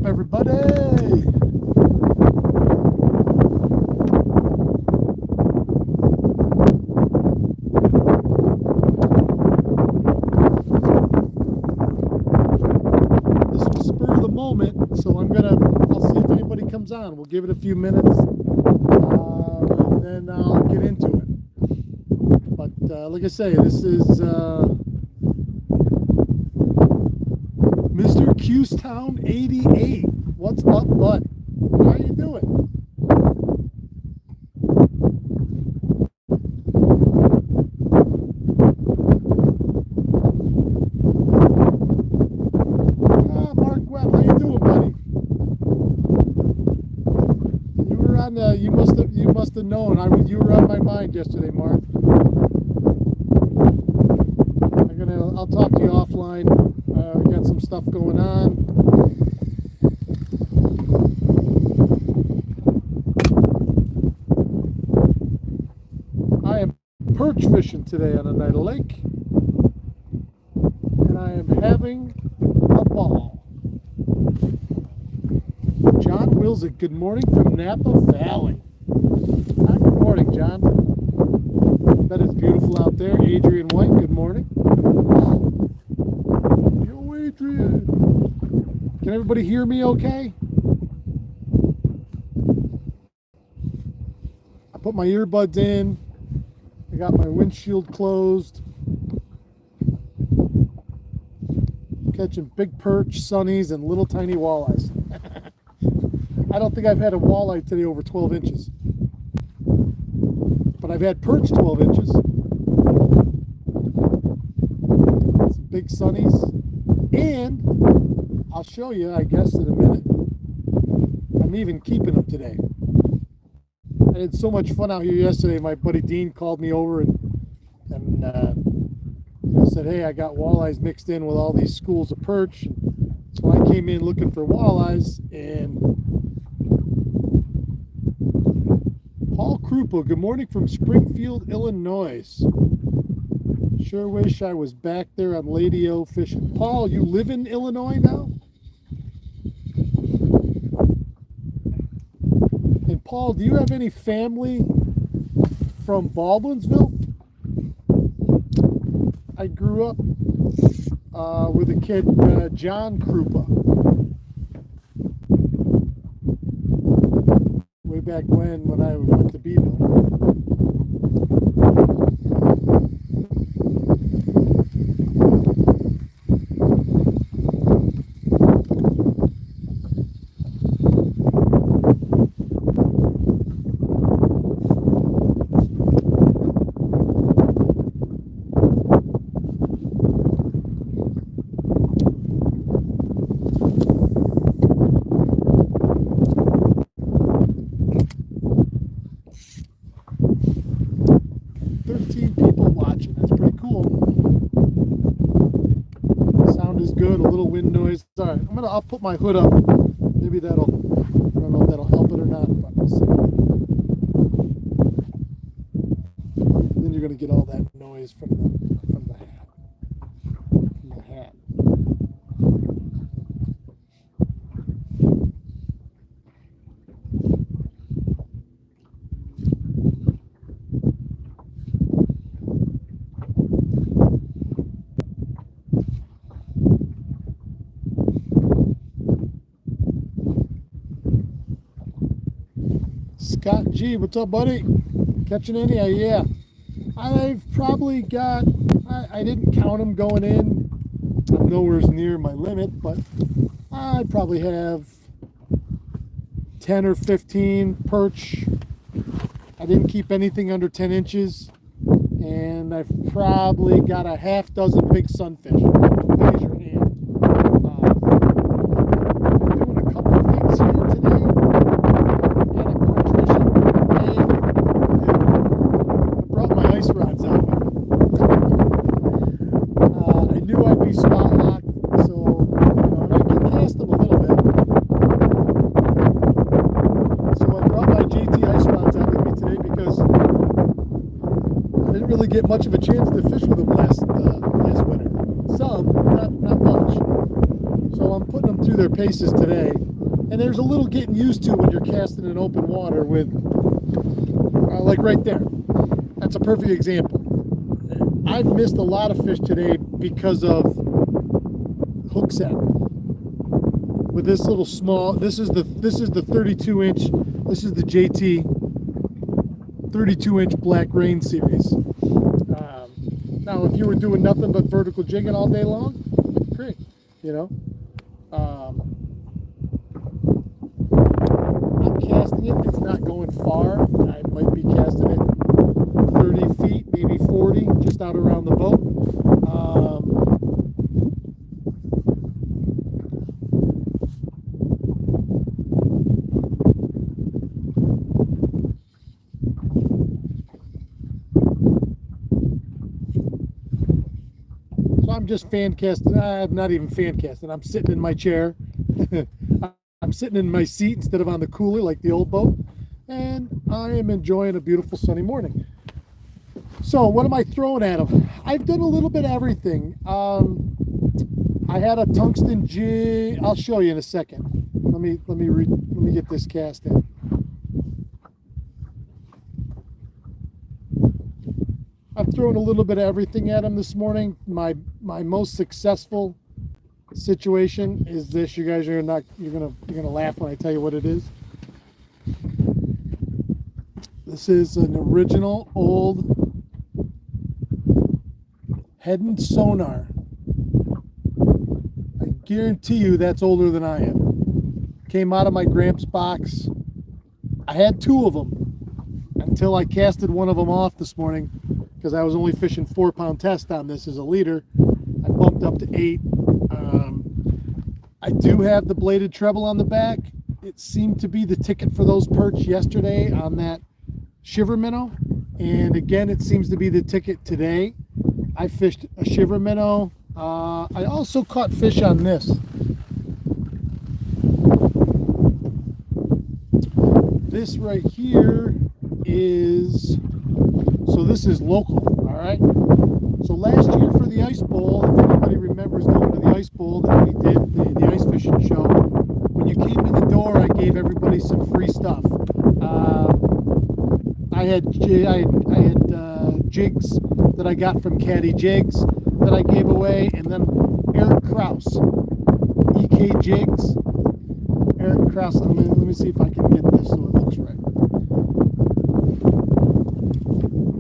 everybody. This was spur of the moment, so I'll see if anybody comes on. We'll give it a few minutes, and then I'll get into it. But like I say, this is Mr. Qstown 88. What's up, bud? How you doing? Mark Webb, how you doing, buddy? You were on. You must have known. You were on my mind yesterday, Mark. I'll talk to you offline. We got some stuff going on. I am perch fishing today on a night of lake, and I am having a ball. John Wilzik, good morning from Napa Valley. Hi, good morning, John. I bet it's beautiful out there. Adrian White, good morning. Yo, Adrian. Can everybody hear me okay? I put my earbuds in. I got my windshield closed. Catching big perch, sunnies, and little tiny walleyes. I don't think I've had a walleye today over 12 inches. But I've had perch 12 inches. Some big sunnies. And I'll show you, I guess, in a minute. I'm even keeping them today. I had so much fun out here yesterday. My buddy Dean called me over and said, hey, I got walleyes mixed in with all these schools of perch. So I came in looking for walleyes, and Paul Krupa, good morning from Springfield, Illinois. Sure wish I was back there on Lady O fishing. Paul, you live in Illinois now? And Paul, do you have any family from Baldwinsville? I grew up with a kid, John Krupa. Way back when I went to Beeville. I'll put my hood up. Maybe that'll, I don't know if that'll help it or not, but we'll see. Then you're going to get all that noise from the hat. From the hat. Scott G, what's up, buddy? Catching any? Yeah. I've probably got, I didn't count them going in. I'm nowhere near my limit, but I probably have 10 or 15 perch. I didn't keep anything under 10 inches. And I've probably got a half dozen big sunfish. Raise your hand. I'm doing a couple of things here today. Ice rods out. I knew I'd be spot locked, so I can cast them a little bit. So I brought my GT ice rods out with me today because I didn't really get much of a chance to fish with them last winter. Some, not much. So I'm putting them through their paces today. And there's a little getting used to when you're casting in open water with, like right there. That's a perfect example. I've missed a lot of fish today because of hook set. With this little small, this is the 32 inch, this is the JT 32 inch Black Rain series. Now, if you were doing nothing but vertical jigging all day long, great, you know. I'm casting it, it's not going far. I might be casting it 30 feet, maybe 40, just out around the boat. So I'm just fan casting. I'm not even fan casting. I'm sitting in my chair. I'm sitting in my seat instead of on the cooler like the old boat. And I am enjoying a beautiful sunny morning. So what am I throwing at them? I've done a little bit of everything. I had a tungsten jig. I'll show you in a second. Let me get this cast in. I've thrown a little bit of everything at them this morning. My most successful situation is this. You guys are you're gonna laugh when I tell you what it is. This is an original old head and sonar. I guarantee you that's older than I am. Came out of my Gramps box. I had two of them until I casted one of them off this morning because I was only fishing 4-pound test on this as a leader. I bumped up to 8. I do have the bladed treble on the back. It seemed to be the ticket for those perch yesterday on that shiver minnow, and again it seems to be the ticket today. I fished a shiver minnow. I also caught fish on this. This right here is, so this is local, all right? So last year for the Ice Bowl, if anybody remembers going to the Ice Bowl that we did, the ice fishing show, when you came in the door, I gave everybody some free stuff. I had jigs that I got from Caddy Jigs that I gave away, and then Eric Kraus, EK Jigs. Eric Kraus, let me see if I can get this so it looks right.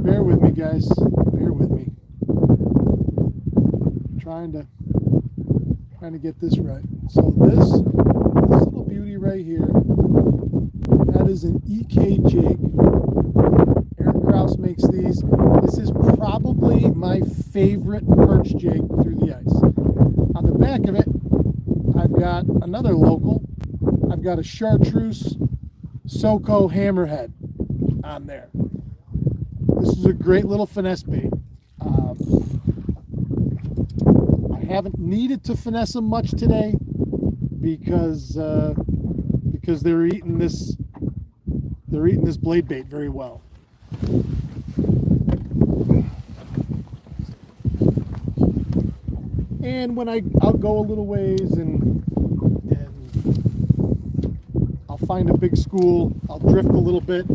Bear with me, guys. Bear with me. Trying to get this right. So this little beauty right here, that is an EK jig. Eric Kraus makes these. This is probably my favorite perch jig through the ice. On the back of it, I've got another local. I've got a chartreuse Soco hammerhead on there. This is a great little finesse bait. I haven't needed to finesse them much today because they're eating this blade bait very well. And when I'll go a little ways and I'll find a big school, I'll drift a little bit,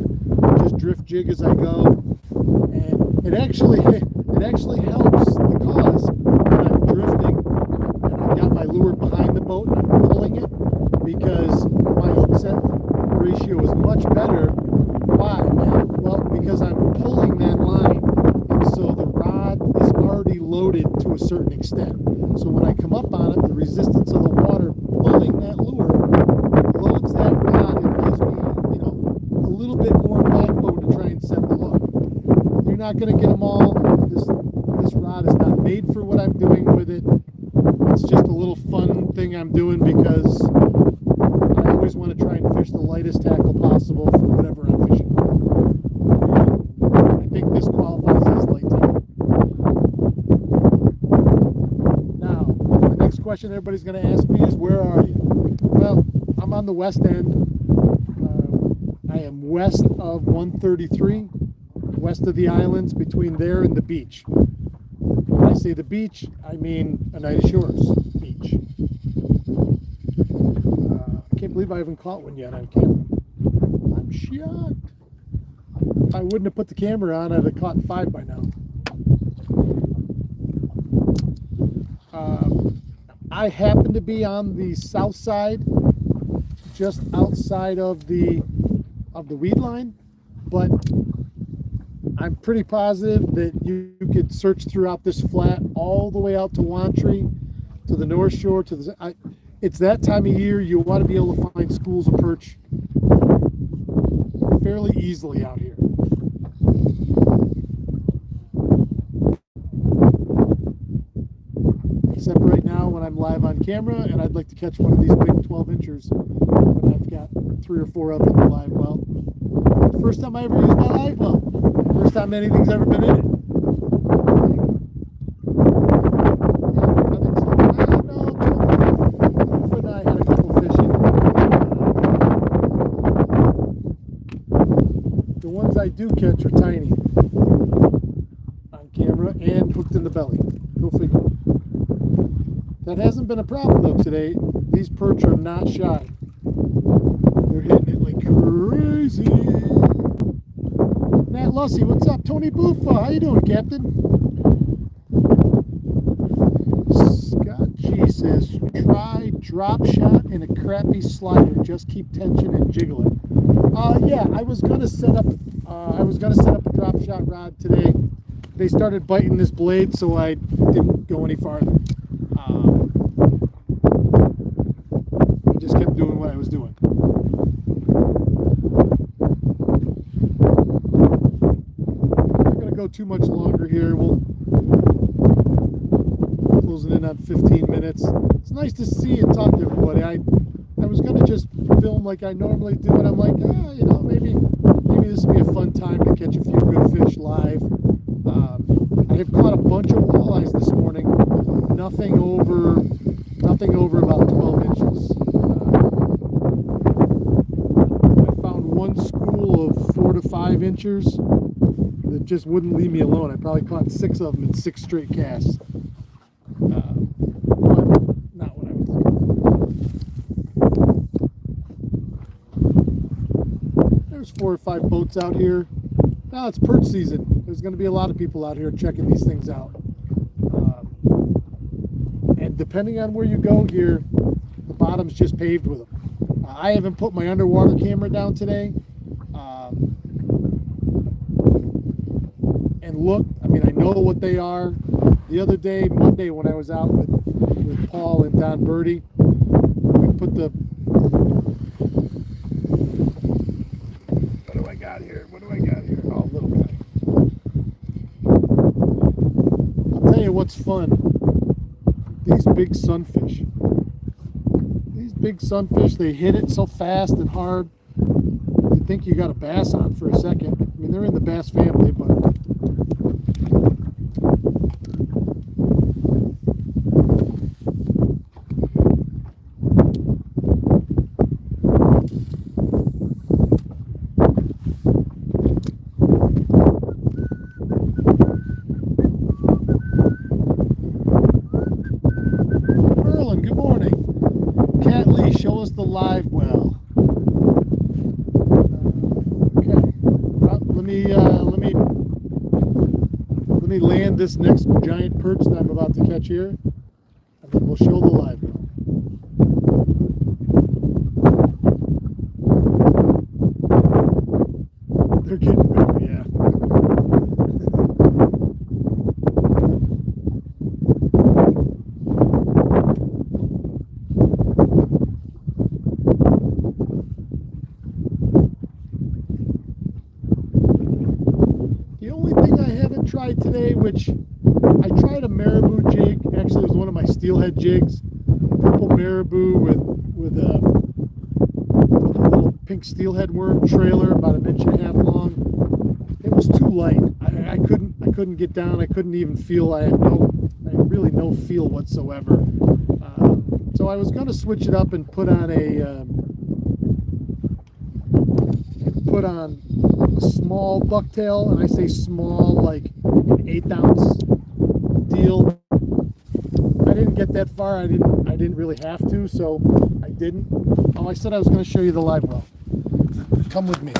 just drift jig as I go, and it actually helps because when I'm drifting and I've got my lure behind the boat and I'm pulling it, because my hook set ratio is much better. Why? Well, because I'm pulling that line, and so the rod is already loaded to a certain extent. So when I come up on it, the resistance of the water pulling that lure loads that rod and gives me, a little bit more backbone to try and set the hook. You're not going to get them all. This rod is not made for what I'm doing with it. It's just a little fun thing I'm doing because I always want to try and fish the lightest tackle possible for whatever I'm fishing. I think this qualifies as light tackle. Now, the next question everybody's going to ask me is, where are you? Well, I'm on the west end. I am west of 133, west of the islands, between there and the beach. When I say the beach, I mean Oneida Shores Beach. I can't believe I haven't caught one yet on camera. I'm shocked. If I wouldn't have put the camera on, I'd have caught 5 by now. I happen to be on the south side, just outside of the weed line, but I'm pretty positive that you could search throughout this flat all the way out to Wantry, to the North Shore, to the. It's that time of year you want to be able to find schools of perch fairly easily out here. Except right now when I'm live on camera and I'd like to catch one of these big 12 inchers that I've got 3 or 4 of in the live well. First time I ever used my live well. First time anything's ever been in it. I do catch are tiny on camera and hooked in the belly. Go figure. That hasn't been a problem though today. These perch are not shy. They're hitting it like crazy. Nat Lussey, what's up? Tony Buffa, how you doing, Captain? Scott G says, try drop shot and a crappy slider. Just keep tension and jiggle it. Yeah, I was gonna set up a drop shot rod today. They started biting this blade, so I didn't go any farther. I just kept doing what I was doing. I'm not gonna go too much longer here. We'll closing in on 15 minutes. It's nice to see and talk to everybody. I was gonna just film like I normally do, and I'm like, you know, maybe this will be a fun time to catch a few good fish live. I have caught a bunch of walleyes this morning. Nothing over about 12 inches. I found one school of 4 to 5 inches that just wouldn't leave me alone. I probably caught 6 of them in 6 straight casts. But not what I was looking for. There's 4 or 5 boats out here. Now it's perch season. There's going to be a lot of people out here checking these things out. And depending on where you go here, the bottom's just paved with them. I haven't put my underwater camera down today. And look, I mean, I know what they are. The other day, Monday, when I was out with Paul and Don Birdie, we put the... What do I got here? Oh, little guy. I'll tell you what's fun. These big sunfish. These big sunfish, they hit it so fast and hard. You think you got a bass on for a second. I mean, they're in the bass family, but... the live well. Okay. Well, let me land this next giant perch that I'm about to catch here, and then we'll show the live well. They're getting bigger, yeah. Tried today, which I tried a marabou jig. Actually, it was one of my steelhead jigs, purple marabou with a little pink steelhead worm trailer, about 1.5 inches long. It was too light. I couldn't get down. I couldn't even feel. I had really no feel whatsoever. So I was going to switch it up and put on a small bucktail, and I say small like an 1/8 ounce deal. I didn't get that far. I didn't really have to, so I didn't. Oh, I said I was going to show you the live well. Come with me.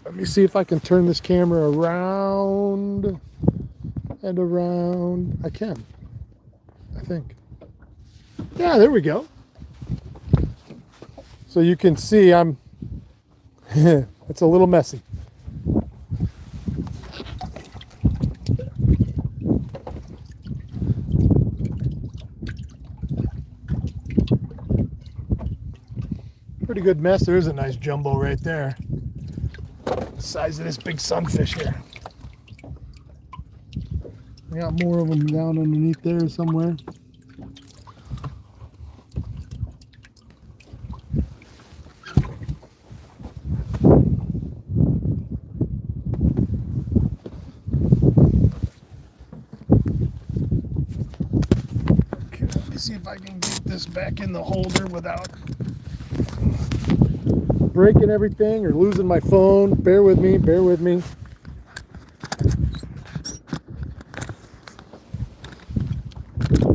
Let me see if I can turn this camera around and around. I can, I think. Yeah, there we go. So you can see I'm, it's a little messy. Pretty good mess. There's a nice jumbo right there. The size of this big sunfish here. I got more of them down underneath there somewhere. Okay, let me see if I can get this back in the holder without breaking everything or losing my phone. Bear with me, bear with me.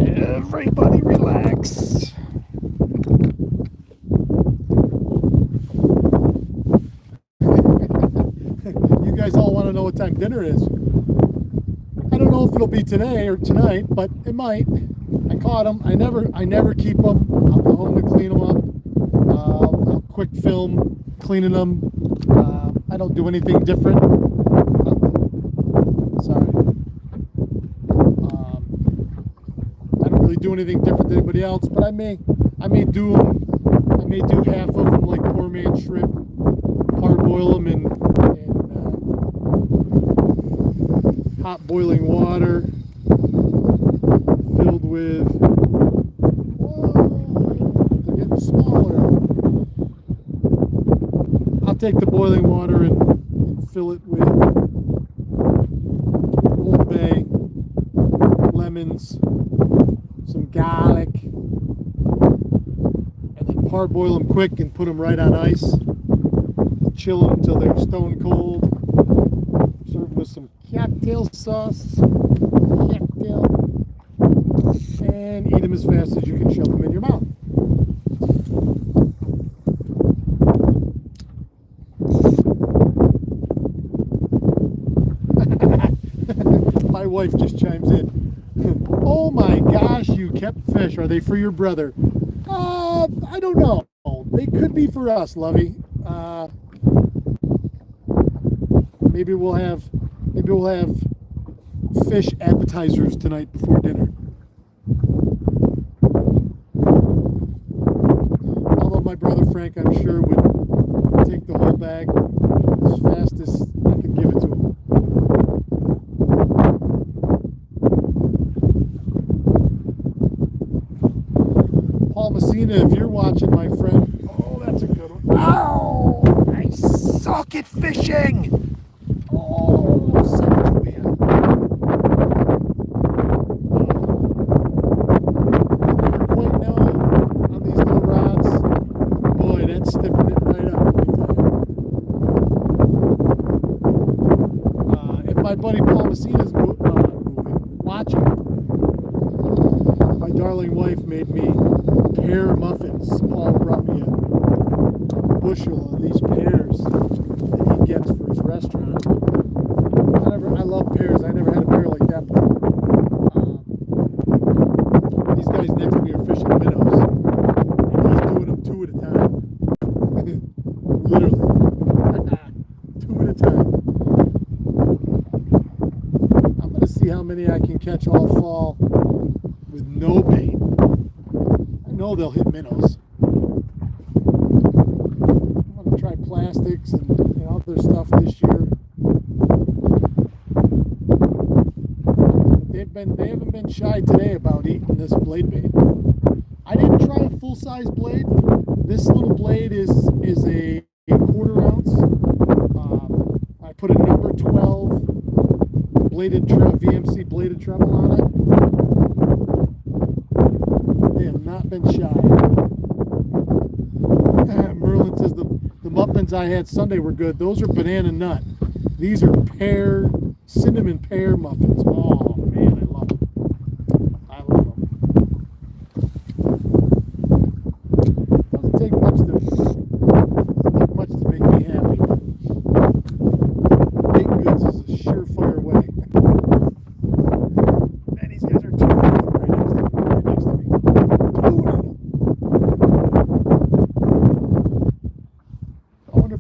Everybody relax. You guys all want to know what time dinner is. I don't know if it'll be today or tonight, but it might. I caught them. I never keep them. I'll go home and clean them up. I'll quick film cleaning them. I don't do anything different. Sorry. I don't really do anything different than anybody else, but I may do them. I may do half of them like poor man shrimp, parboil them in hot boiling water filled with. They're getting smaller. I'll take the boiling water and fill it with Old Bay, lemons, some garlic, and then parboil them quick and put them right on ice. Chill them until they're stone cold. Serve with some cattail sauce, and eat them as fast as you can shove them in your mouth. My wife just chimes in. Oh my gosh, you kept fish. Are they for your brother? I don't know. They could be for us, Lovey. Maybe we'll have fish appetizers tonight before dinner. Although my brother Frank, I'm sure, would take the whole bag as fast as I could give it to him. Paul Messina, if you're watching, my friend. Oh, that's a good one. Oh, I suck at fishing. Oh, son of a man. Never quite know on these little rods. Boy, that's stiffened it right up. If my buddy Paul Messina's watching, my darling wife made me pear muffins. Paul brought me a bushel of these pears that he gets for his restaurant. I love pears. I never had a pear like that before. These guys next to me are fishing minnows, and he's doing them two at a time. Literally. Two at a time. I'm going to see how many I can catch all fall with no bait. I know they'll hit minnows. I'm going to try plastics and other stuff this year. They haven't been shy today about eating this blade bait. I didn't try a full-size blade. This little blade is a quarter ounce. I put a number 12 bladed VMC bladed treble on it. They have not been shy. Merlin says the muffins I had Sunday were good. Those are banana nut. These are cinnamon pear muffins. Oh man, I love them.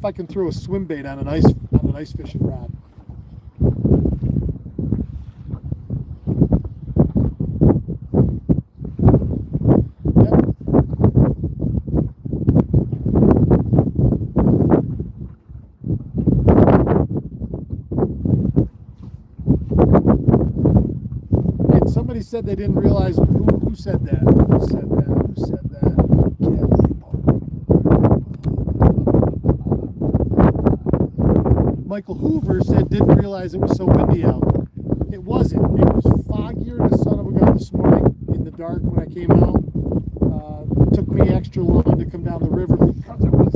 if I can throw a swim bait on an ice fishing rod. Somebody said they didn't realize who said that. Who said that? Who said that? Michael Hoover said didn't realize it was so windy out. It wasn't. It was foggier than the son of a gun this morning in the dark when I came out. It took me extra long to come down the river because it was.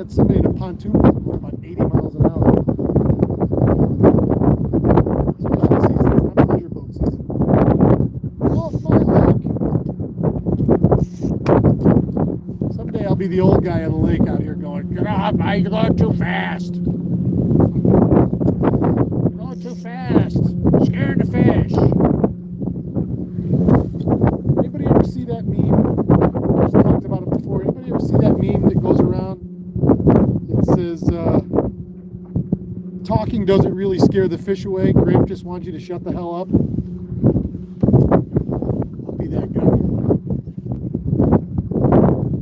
Somebody in a pontoon boat going about 80 miles an hour. It's fishing season, not pleasure boat season. Off my lake. Someday I'll be the old guy on the lake out here going, get off, you're going too fast. You're going too fast. Scaring the fish. Anybody ever see that meme? I've talked about it before. Anybody ever see that meme that goes around? It says, talking doesn't really scare the fish away. Gramp just wants you to shut the hell up. I'll be that guy.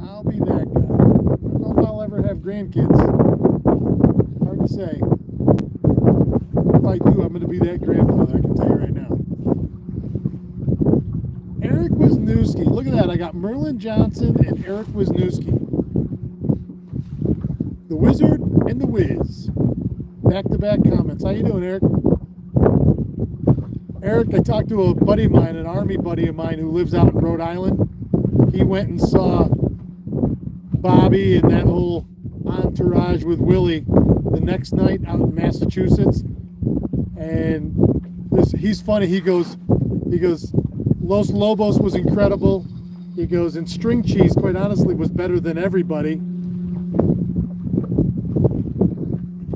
I'll be that guy. I don't know if I'll ever have grandkids. Hard to say. If I do, I'm going to be that grandfather, I can tell you right now. Eric Wisniewski. Look at that. I got Merlin Johnson and Eric Wisniewski. The Wizard and the Wiz. Back-to-back comments. How you doing, Eric? Eric, I talked to a buddy of mine, an Army buddy of mine who lives out in Rhode Island. He went and saw Bobby and that whole entourage with Willie the next night out in Massachusetts. And he's funny. He goes, Los Lobos was incredible. He goes, and String Cheese, quite honestly, was better than everybody.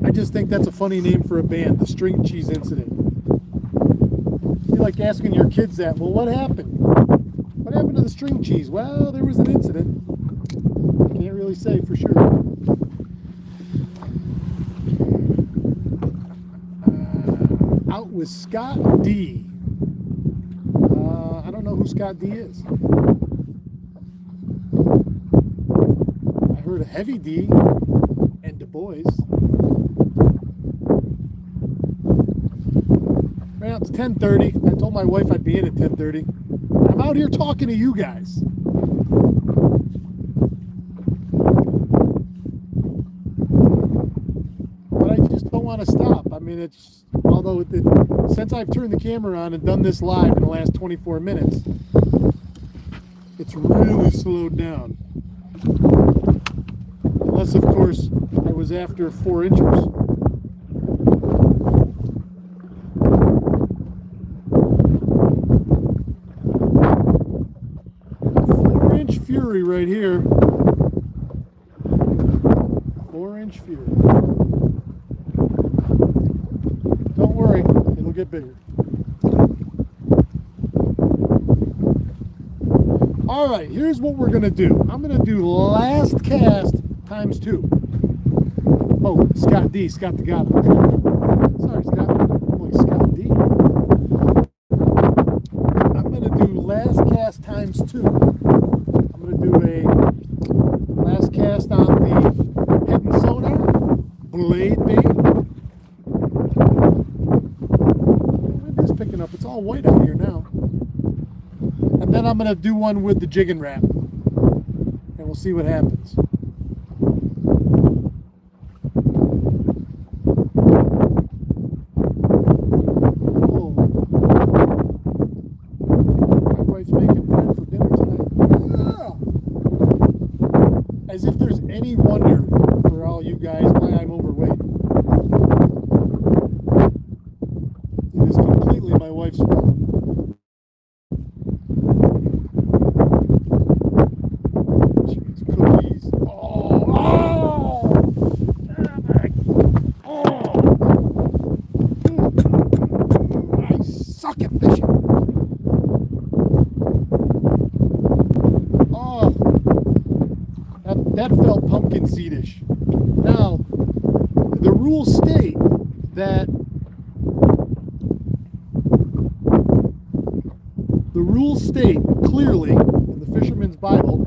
I just think that's a funny name for a band, the String Cheese Incident. You're like asking your kids that, well, what happened? What happened to the String Cheese? Well, there was an incident. I can't really say for sure. Out with Scott D. I don't know who Scott D is. I heard of Heavy D and Du Bois. Well, it's 10:30. I told my wife I'd be in at 10:30. I'm out here talking to you guys. But I just don't want to stop. I mean, since I've turned the camera on and done this live in the last 24 minutes, it's really slowed down. Unless, of course, I was after 4 inches. 4-inch Fury right here. 4-inch Fury. Don't worry, it'll get bigger. All right, here's what we're going to do. I'm going to do last cast times 2. Oh, Scott D. Scott the God. Sorry, Scott. Boy, Scott D. I'm going to do last cast times 2. I'm going to do a last cast on the hidden sonar, blade bait. The wind is picking up. It's all white out here now. And then I'm going to do one with the jigging wrap. And we'll see what happens. As if there's any wonder for all you guys why I'm overweight. life's full. Jeez, cookies. Oh! Damn it! Oh! I suck at fishing. Oh, that felt pumpkin seedish. Now, the rules state that clearly in the Fisherman's Bible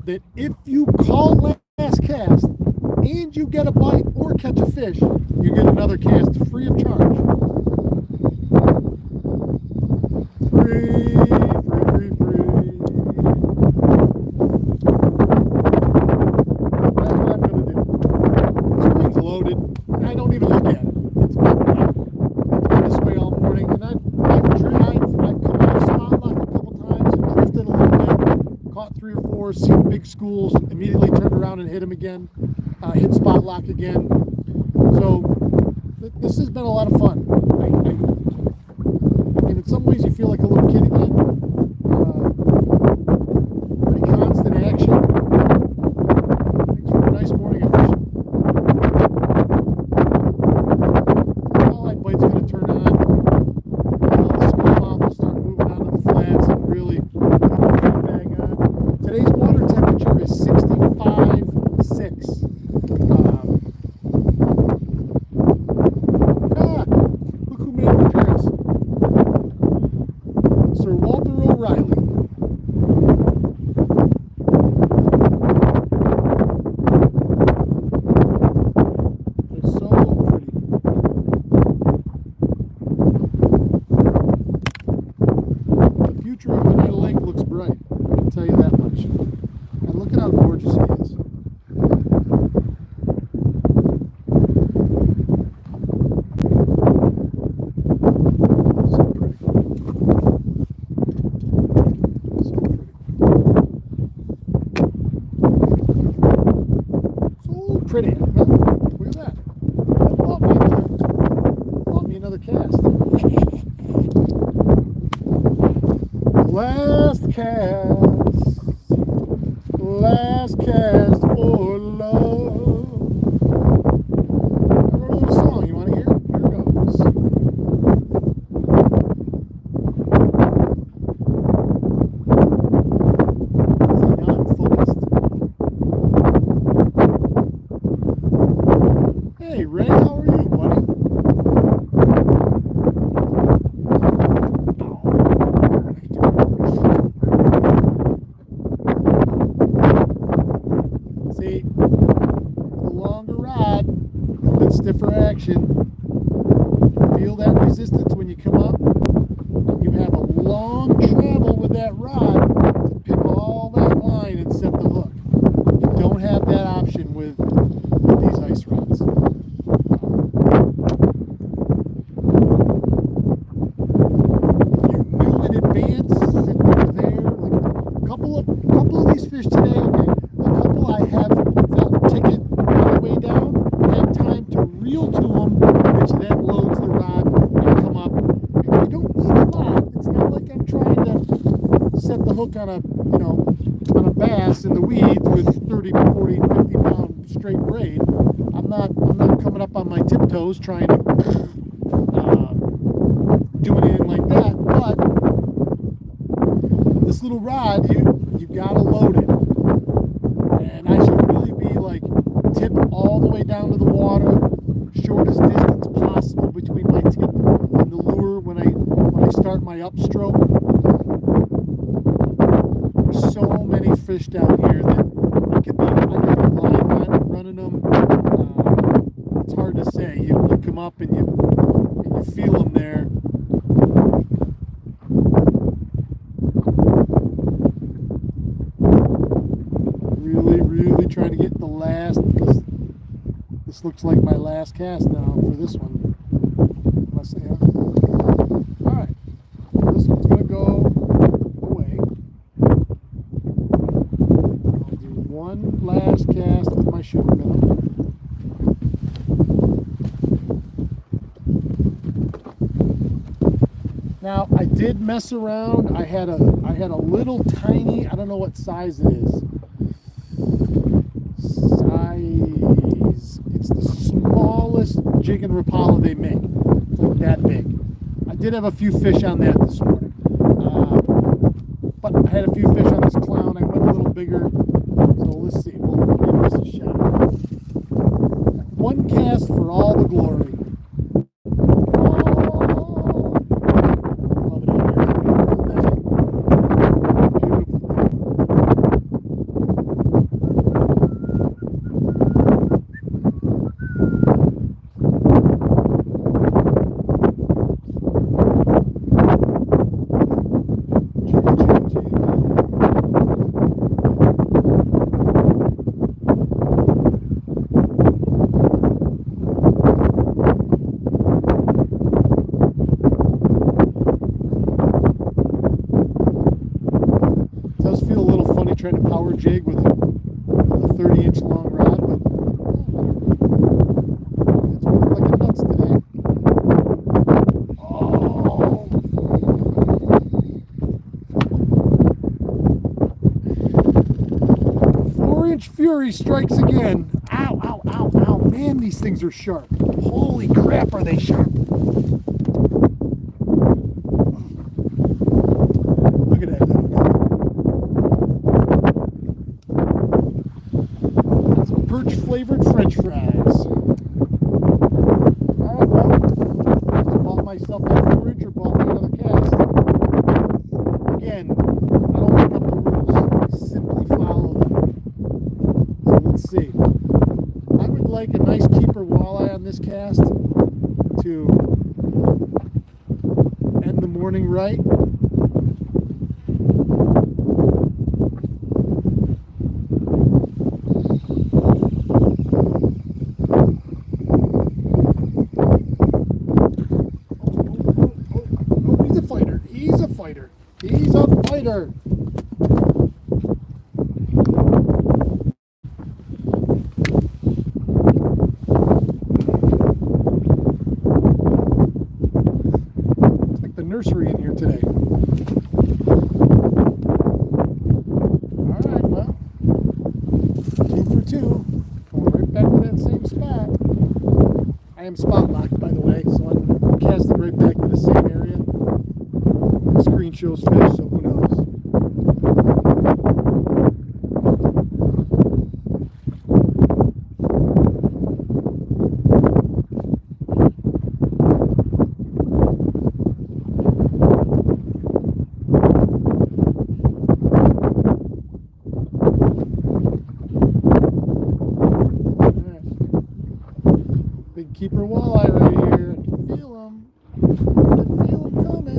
that if you call last cast and you get a bite or catch a fish, you get another cast free of charge. Free. That's what I'm going to do. Screen's loaded. I don't even look at it. It's been this way all morning, and I've come off spot lock a couple times and drifted a little bit, caught 3 or 4, seen big schools, immediately turned around and hit them again, hit spot lock again. So this has been a lot of fun. And in some ways you feel like a little kid again. Pretty constant action. Makes for a nice morning of fishing. All light bite's going to turn on. The smallmouth will start moving onto the flats and really put the feed bag on. Today's water temperature is 65.6. Look who made an appearance. Sir Walter O'Reilly. They're so pretty. The future of Banana Lake looks bright. I can tell you that much. And look at how gorgeous he is. So pretty. So pretty. So pretty. Look at that. That bought me another cast. Last cast for love. I wrote a little song. You want to hear it? Here it goes. See, now I'm focused. Hey, Ray, how are you, buddy? See, the longer rod, a bit stiffer action. Feel that resistance when you come up. And you have a long travel with that rod to pick all that line and set the hook. You don't have that option with these ice rods. You knew in advance that they were there. Like a couple of these fish today, okay. I have felt ticket on the way down, had time to reel to them, which then loads the rod and come up. You don't need a lot. It's not like I'm trying to set the hook on a bass in the weeds with 30, 40, 50 pound straight braid. I'm not coming up on my tiptoes trying to do anything like that. But this little rod, you gotta load it. And I should really be like tip all the way down to the water, shortest distance possible between my tip and the lure when I start my upstroke. There's so many fish down here that I could be blind on running them. It's hard to say. You come up and you feel them there. Really trying to get the last, because this looks like my last cast now for this one. Unless they have. Alright. This one's going to go away. I'll do one last cast with my sugar minnow. Now I did mess around. I had a little tiny, I don't know what size it is. It's the smallest jig and Rapala they make. It's like that big. I did have a few fish on that this morning. But I had a few fish on this clown. I went a little bigger. So let's see. We'll give this a shot. One cast for all the glory. Trying to power jig with a 30-inch long rod, but it's working like a nuts today. Oh! 4-inch Fury strikes again. Ow, ow, ow, ow. Man, these things are sharp. Holy crap, are they sharp. Look at that. Perch flavored French fries. Alright, well, I bought myself that fridge or bought me another cast. Again, I don't make up the rules. I simply follow them. So let's see. I would like a nice keeper walleye on this cast to end the morning right. He's a fighter. It's like the nursery in here today. All right, well, 2 for 2. Going right back to that same spot. I am spot locked, by the way, so I'm casting right back to the same area. The screen shows fish, so who knows? Right. Big keeper walleye right here. I can feel him. I can feel him coming.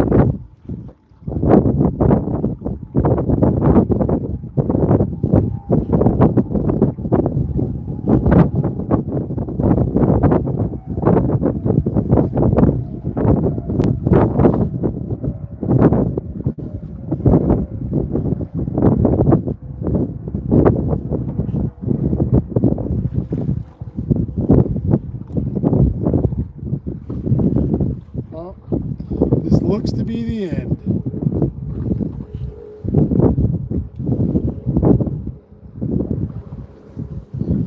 This looks to be the end.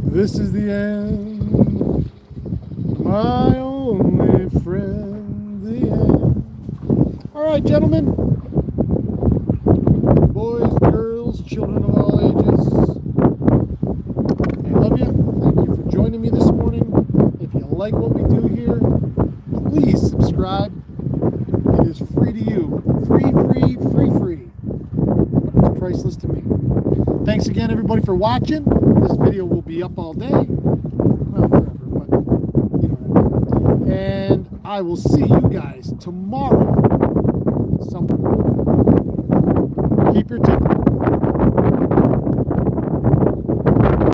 This is the end, my only friend, the end. All right, gentlemen, boys, girls, children of all ages, I love you. Thank you for joining me this morning. If you like what we do here, please subscribe. It is free to you. Free. But it's priceless to me. Thanks again, everybody, for watching. This video will be up all day. Well, forever, but you know what I mean. And I will see you guys tomorrow somewhere. Keep your tip.